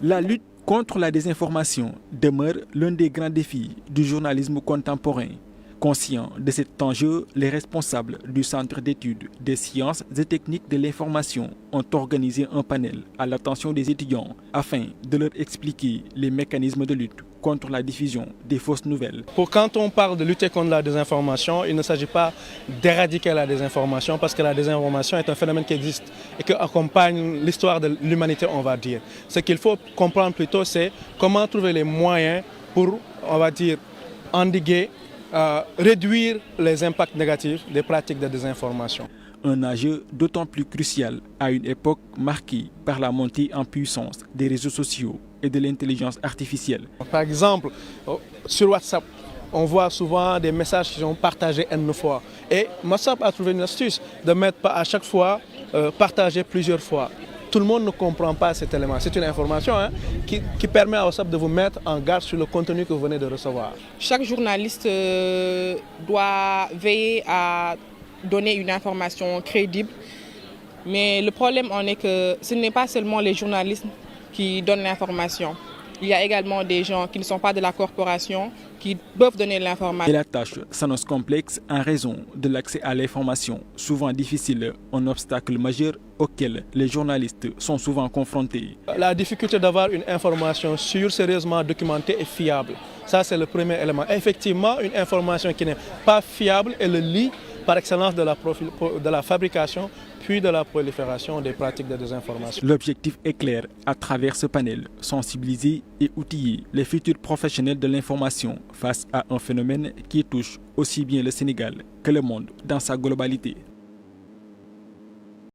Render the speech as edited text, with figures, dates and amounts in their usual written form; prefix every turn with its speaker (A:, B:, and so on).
A: La lutte contre la désinformation demeure l'un des grands défis du journalisme contemporain. Conscients de cet enjeu, les responsables du Centre d'études des sciences et techniques de l'information ont organisé un panel à l'attention des étudiants afin de leur expliquer les mécanismes de lutte contre la diffusion des fausses nouvelles.
B: Quand on parle de lutter contre la désinformation, il ne s'agit pas d'éradiquer la désinformation parce que la désinformation est un phénomène qui existe et qui accompagne l'histoire de l'humanité, on va dire. Ce qu'il faut comprendre plutôt, c'est comment trouver les moyens pour, on va dire, endiguer, réduire les impacts négatifs des pratiques de désinformation.
A: Un enjeu d'autant plus crucial à une époque marquée par la montée en puissance des réseaux sociaux et de l'intelligence artificielle.
B: Par exemple, sur WhatsApp, on voit souvent des messages qui sont partagés N fois. Et WhatsApp a trouvé une astuce de mettre à chaque fois partager plusieurs fois. Tout le monde ne comprend pas cet élément. C'est une information qui permet à WhatsApp de vous mettre en garde sur le contenu que vous venez de recevoir.
C: Chaque journaliste doit veiller à donner une information crédible. Mais le problème en est que ce n'est pas seulement les journalistes qui donnent l'information. Il y a également des gens qui ne sont pas de la corporation qui peuvent donner l'information.
A: Et la tâche s'annonce complexe en raison de l'accès à l'information, souvent difficile, un obstacle majeur auquel les journalistes sont souvent confrontés.
B: La difficulté d'avoir une information sûre, sérieusement documentée et fiable. Ça, c'est le premier élément. Effectivement, une information qui n'est pas fiable est le lit par excellence de la fabrication puis de la prolifération des pratiques de désinformation.
A: L'objectif est clair à travers ce panel, sensibiliser et outiller les futurs professionnels de l'information face à un phénomène qui touche aussi bien le Sénégal que le monde dans sa globalité.